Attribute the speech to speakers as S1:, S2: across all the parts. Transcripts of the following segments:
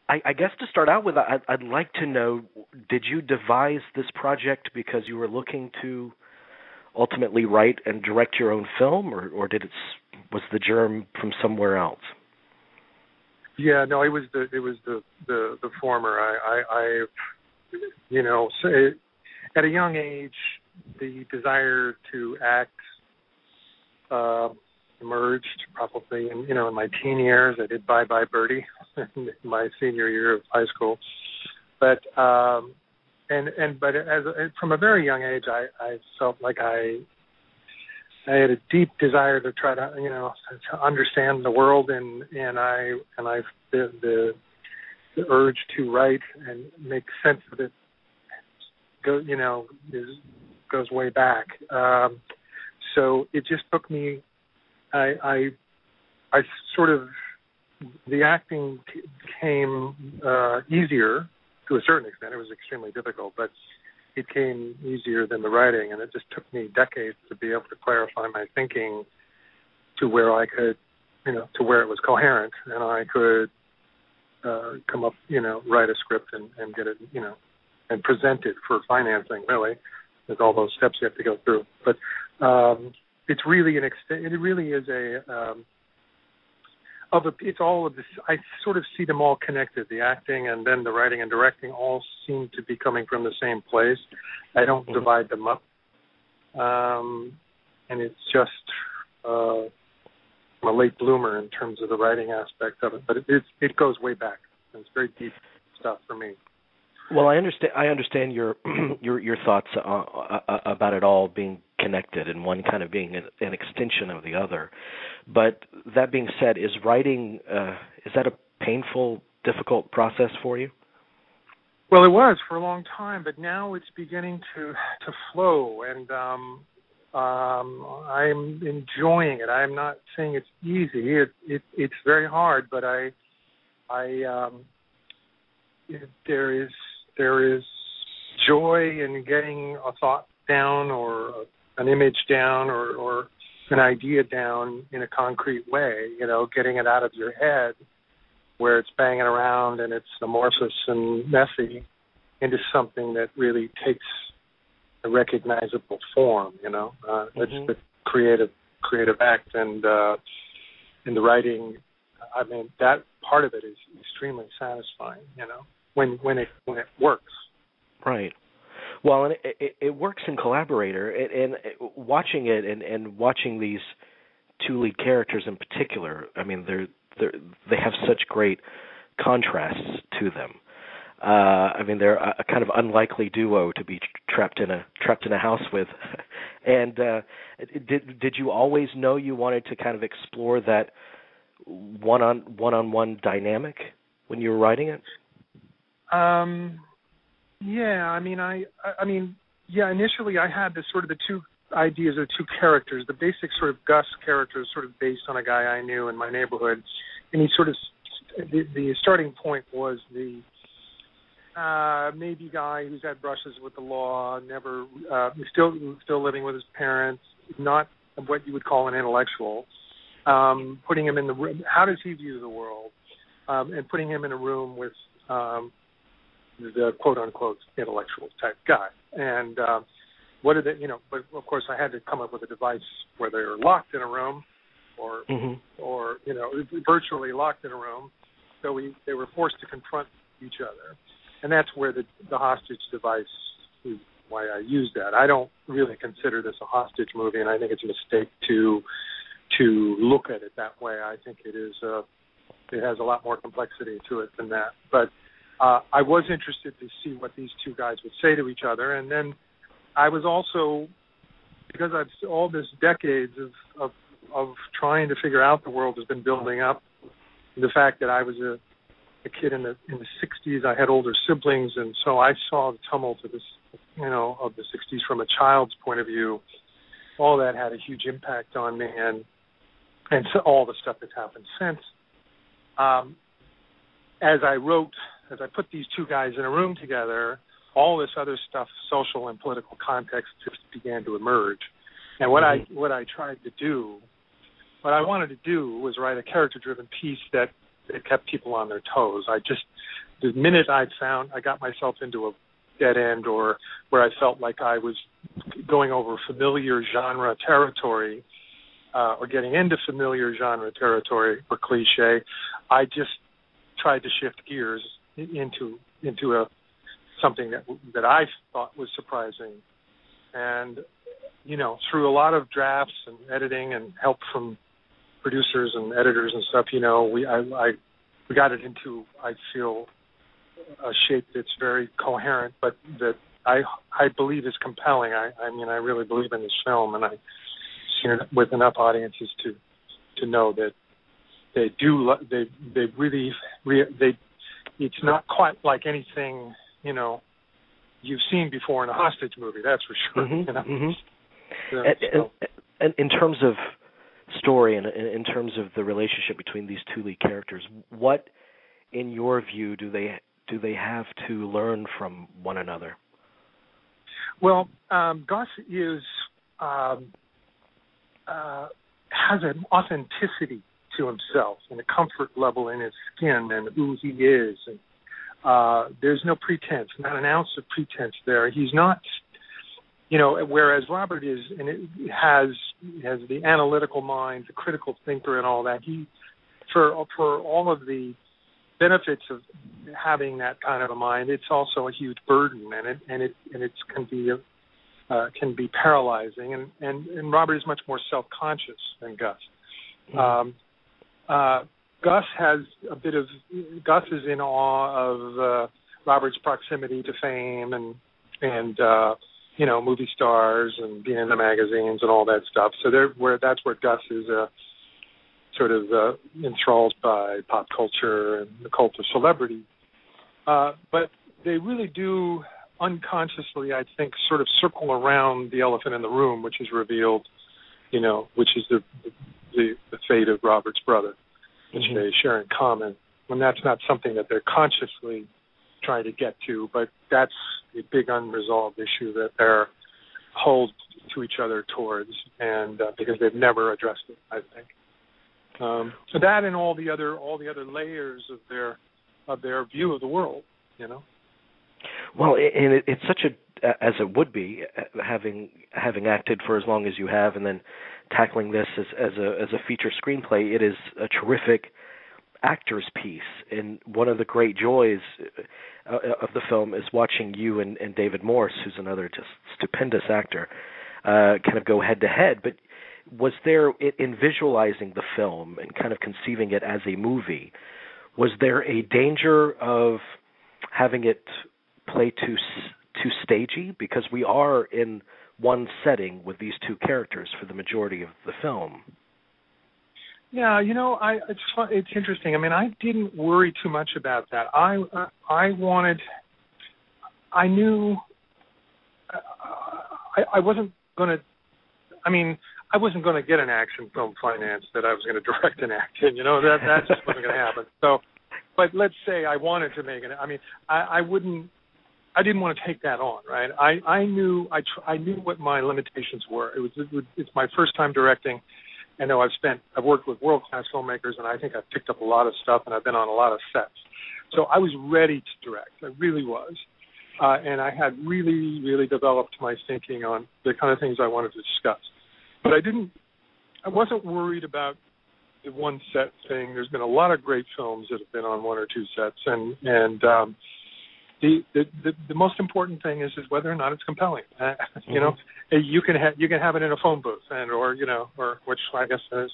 S1: I guess to start out with, I'd like to know, did you devise this project because you were looking to ultimately write and direct your own film, or was the germ from somewhere else?
S2: Yeah, no, it was the former. I so at a young age, the desire to act emerged probably in my teen years. I did Bye Bye Birdie in my senior year of high school, but from a very young age, I felt like I had a deep desire to try to to understand the world, and the urge to write and make sense of it goes way back. So it just took me. I sort of, the acting came easier to a certain extent. It was extremely difficult, but it came easier than the writing, and it just took me decades to be able to clarify my thinking to where I could, to where it was coherent, and I could come up, write a script and get it, and present it for financing, really. There's all those steps you have to go through. But it's really it really is it's all of this. I sort of see them all connected. The acting and then the writing and directing all seem to be coming from the same place. I don't divide them up, and it's just I'm a late bloomer in terms of the writing aspect of it. But it goes way back. It's very deep stuff for me.
S1: Well, I understand your your thoughts about it all being connected and one kind of being an extension of the other. But that being said, is writing is that a painful, difficult process for you?
S2: Well, it was for a long time, but now it's beginning to flow, and I'm enjoying it. I'm not saying it's easy. It's very hard, but there is joy in getting a thought down or an image down or an idea down in a concrete way, getting it out of your head where it's banging around and it's amorphous and messy into something that really takes a recognizable form, It's the creative act, and in the writing, I mean, that part of it is extremely satisfying, when it works.
S1: Right. Well, and it works in Collaborator, and watching it and watching these two lead characters in particular. I mean, they have such great contrasts to them. I mean, they're a kind of unlikely duo to be trapped in a house with. And did you always know you wanted to kind of explore that one-on-one dynamic when you were writing it?
S2: Yeah, initially I had the two ideas of two characters. The basic sort of Gus character is sort of based on a guy I knew in my neighborhood, and he sort of, the starting point was the maybe guy who's had brushes with the law, never, still living with his parents, not what you would call an intellectual, putting him in the room. How does he view the world? And putting him in a room with the quote-unquote intellectual type guy. And what are they, but of course I had to come up with a device where they were locked in a room or virtually locked in a room. So they were forced to confront each other. And that's where the hostage device is why I use that. I don't really consider this a hostage movie, and I think it's a mistake to look at it that way. I think it has a lot more complexity to it than that. But I was interested to see what these two guys would say to each other, and then I was also, because I've all this decades of trying to figure out the world has been building up. The fact that I was a kid in the 60s, I had older siblings, and so I saw the tumult of this, of the 60s from a child's point of view. All that had a huge impact on me, and so all the stuff that's happened since. As I put these two guys in a room together, all this other stuff, social and political context, just began to emerge. And what I wanted to do was write a character-driven piece that it kept people on their toes. The minute I got myself into a dead end or where I felt like I was going over familiar genre territory or getting into familiar genre territory or cliche, I just tried to shift gears into something that I thought was surprising. And, through a lot of drafts and editing and help from producers and editors and stuff, we got it into, I feel, a shape that's very coherent, but that I believe is compelling. I mean, I really believe in this film, and I've seen it with enough audiences to know that they do. They really. It's not quite like anything you've seen before in a hostage movie. That's for sure.
S1: Mm-hmm, mm-hmm. And in terms of story and in terms of the relationship between these two lead characters, what, in your view, do they have to learn from one another?
S2: Well, Gus is has an authenticity to himself and a comfort level in his skin and who he is. And there's no pretense, not an ounce of pretense there. He's not, whereas Robert is, and it has the analytical mind, the critical thinker, and all that. He, for all of the benefits of having that kind of a mind, it's also a huge burden, and it can be paralyzing. And Robert is much more self-conscious than Gus. Gus is in awe of Robert's proximity to fame and movie stars and being in the magazines and all that stuff. So that's where Gus is sort of enthralled by pop culture and the cult of celebrity. But they really do unconsciously, I think, sort of circle around the elephant in the room, which is revealed, which is the fate of Robert's brother, which mm-hmm. they share in common. And that's not something that they're consciously trying to get to, but that's a big unresolved issue that they're hold to each other towards, and because they've never addressed it, I think. So that and all the other layers of their view of the world,
S1: Well, and it's such as it would be, having acted for as long as you have, and then tackling this as a feature screenplay. It is a terrific actor's piece, and one of the great joys of the film is watching you and David Morse, who's another just stupendous actor, kind of go head to head. But was there, in visualizing the film and kind of conceiving it as a movie, was there a danger of having it play too stagey? Because we are in one setting with these two characters for the majority of the film.
S2: Yeah, it's interesting. I mean, I didn't worry too much about that. I knew I wasn't going to. I mean, I wasn't going to get an action film financed that I was going to direct and act in. That just wasn't going to happen. So, but let's say I wanted to make it. I mean, I didn't want to take that on, right? I knew what my limitations were. It's my first time directing. I know I've worked with world-class filmmakers, and I think I've picked up a lot of stuff, and I've been on a lot of sets. So I was ready to direct. I really was. And I had really, really developed my thinking on the kind of things I wanted to discuss. But I wasn't worried about the one set thing. There's been a lot of great films that have been on one or two sets, and the most important thing is whether or not it's compelling. You can have it in a phone booth, or which I guess a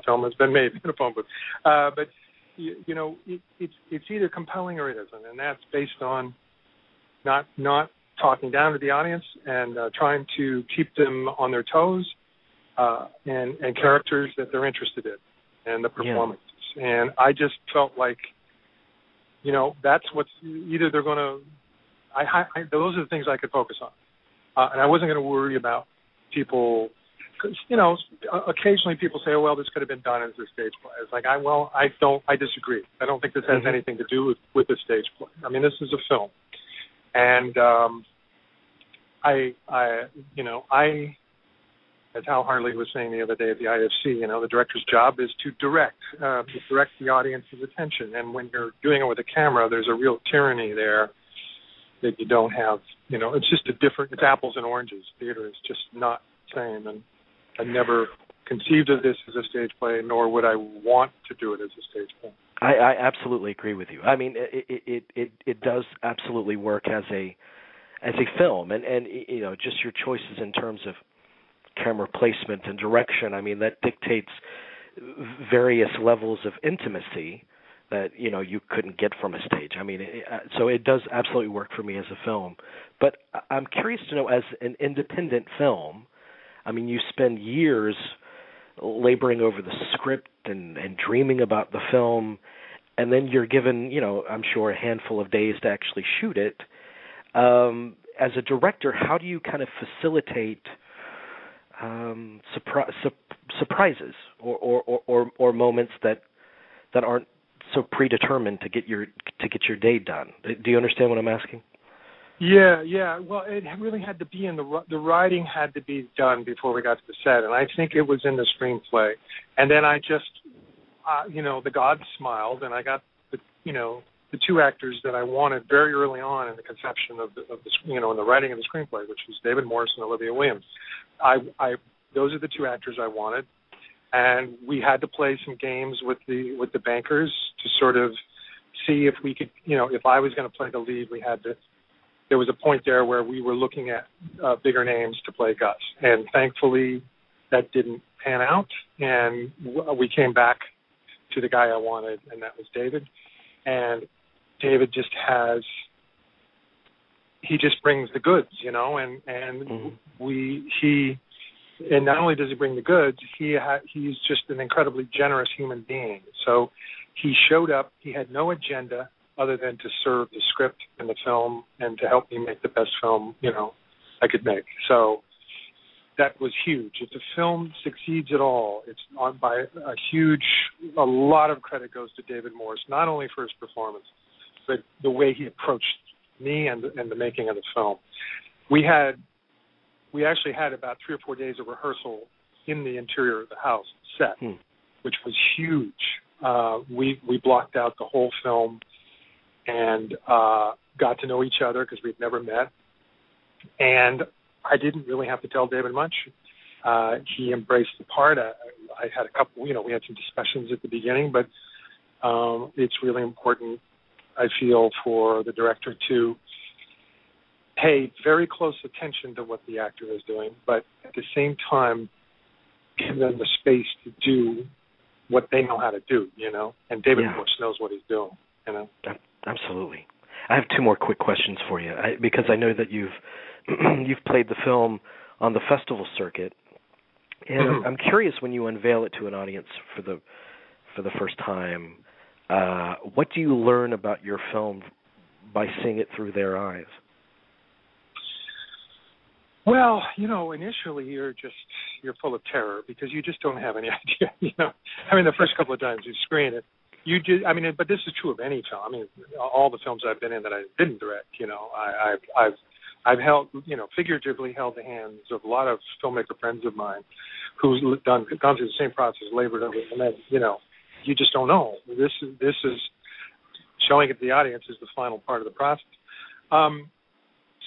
S2: film has been made in a phone booth. But it's either compelling or it isn't, and that's based on not talking down to the audience and trying to keep them on their toes, and characters that they're interested in, and the performances. Yeah. And I just felt like, that's what's either they're going to. Those are the things I could focus on, and I wasn't going to worry about people. Because occasionally people say, "Oh, well, this could have been done as a stage play." It's like, I disagree. I don't think this has anything to do with the stage play. I mean, this is a film, and as Hal Hartley was saying the other day at the IFC, the director's job is to direct the audience's attention. And when you're doing it with a camera, there's a real tyranny there that you don't have. It's just it's apples and oranges. Theater is just not the same. And I never conceived of this as a stage play, nor would I want to do it as a stage play.
S1: I absolutely agree with you. I mean, it does absolutely work as a film, and just your choices in terms of camera placement and direction. I mean, that dictates various levels of intimacy that you couldn't get from a stage. I mean, so it does absolutely work for me as a film. But I'm curious to know, as an independent film, I mean, you spend years laboring over the script and dreaming about the film, and then you're given, I'm sure, a handful of days to actually shoot it. As a director, how do you kind of facilitate surprises or moments that aren't so predetermined to get your day done? Do you understand what I'm asking?
S2: Yeah. Well, it really had to be the writing had to be done before we got to the set, and I think it was in the screenplay. And then I just, the gods smiled, and I got the two actors that I wanted very early on in the conception of the in the writing of the screenplay, which was David Morse and Olivia Williams. Those are the two actors I wanted, and we had to play some games with the bankers to sort of see if we could, if I was going to play the lead, there was a point there where we were looking at bigger names to play Gus, and thankfully that didn't pan out, and we came back to the guy I wanted, and that was David. And David just brings the goods, and and not only does he bring the goods, he's just an incredibly generous human being. So he showed up, he had no agenda other than to serve the script and the film and to help me make the best film, I could make. So that was huge. If the film succeeds at all, it's on by a lot of credit goes to David Morse, not only for his performance, but the way he approached me and the making of the film. We actually had about 3 or 4 days of rehearsal in the interior of the house set, which was huge. We blocked out the whole film and got to know each other because we'd never met. And I didn't really have to tell David much. He embraced the part. I had a couple, we had some discussions at the beginning, but it's really important, I feel, for the director to pay very close attention to what the actor is doing, but at the same time, give them the space to do what they know how to do, and David Morse knows what he's doing,
S1: Absolutely. I have 2 more quick questions for you, because I know that you've played the film on the festival circuit, and I'm curious, when you unveil it to an audience for the first time, what do you learn about your film by seeing it through their eyes?
S2: Well, initially you're full of terror because you just don't have any idea. The first couple of times you screen it, but this is true of any film. All the films I've been in that I didn't direct, I've held, figuratively held the hands of a lot of filmmaker friends of mine who've gone through the same process, labored over it, and then, you just don't know. This is showing it to the audience is the final part of the process.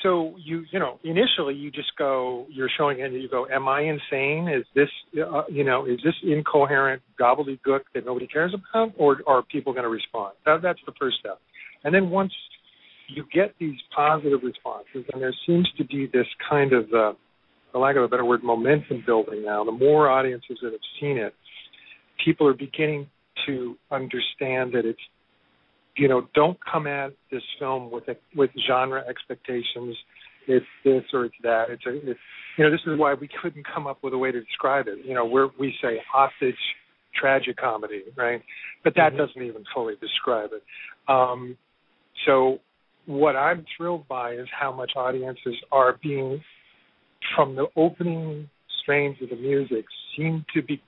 S2: So initially you just go, you're showing it and you go, am I insane? Is this, is this incoherent gobbledygook that nobody cares about, or are people going to respond? That's the first step. And then once you get these positive responses, and there seems to be this kind of, for lack of a better word, momentum building now. The more audiences that have seen it, people are beginning to understand that it's, don't come at this film with genre expectations. It's this or it's that. This is why we couldn't come up with a way to describe it. We say hostage tragic comedy, right? But that doesn't even fully describe it. So what I'm thrilled by is how much audiences are being, from the opening strains of the music, seem to be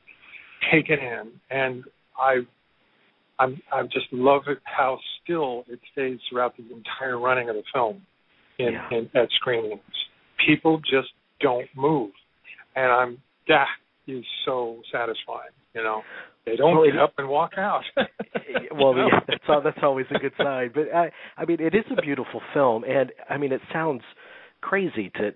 S2: taken in, and I just love it how still it stays throughout the entire running of the film at screenings. People just don't move, and that is so satisfying. You know, they don't get up and walk out.
S1: Well, yeah, that's always a good sign. But I mean, it is a beautiful film, and I mean, it sounds crazy to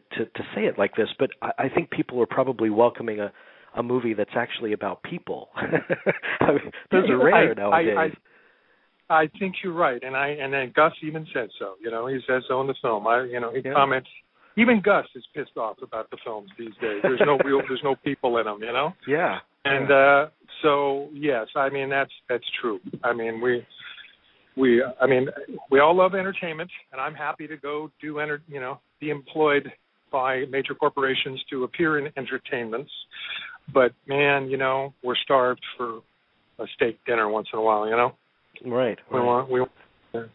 S1: say it like this, but I think people are probably welcoming a movie that's actually about people. I mean, those are rare nowadays.
S2: I think you're right, and then Gus even said so. You know, he says so in the film. He comments. Even Gus is pissed off about the films these days. There's no people in them. You know.
S1: Yeah.
S2: And so yes, I mean that's true. I mean we all love entertainment, and I'm happy to go be employed by major corporations to appear in entertainments. But man, we're starved for a steak dinner once in a while.
S1: Right.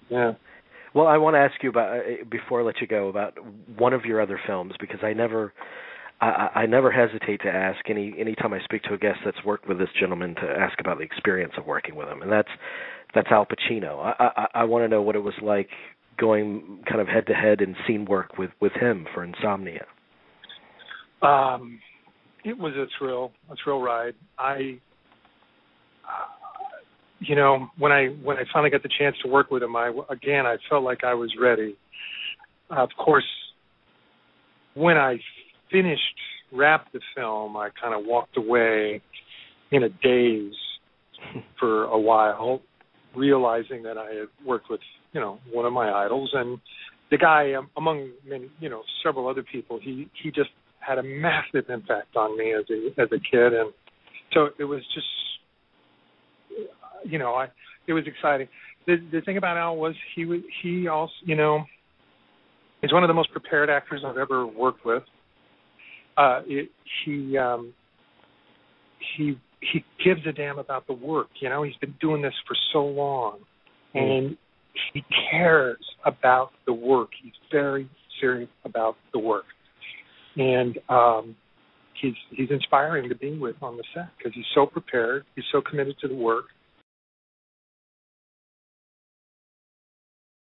S2: Yeah.
S1: Well, I want to ask you about, before I let you go, about one of your other films, because I never hesitate to ask anytime I speak to a guest that's worked with this gentleman to ask about the experience of working with him, and that's Al Pacino. I want to know what it was like going kind of head to head in scene work with him for Insomnia.
S2: It was a thrill ride. When I finally got the chance to work with him, I felt like I was ready. Of course, when I wrapped the film, I kind of walked away in a daze for a while, realizing that I had worked with, one of my idols, and the guy, among many, several other people, he just had a massive impact on me as a kid, and so it was just, it was exciting. The thing about Al was he also, he's one of the most prepared actors I've ever worked with. He gives a damn about the work. He's been doing this for so long, and he cares about the work. He's very serious about the work, and he's inspiring to be with on the set because he's so prepared. He's so committed to the work.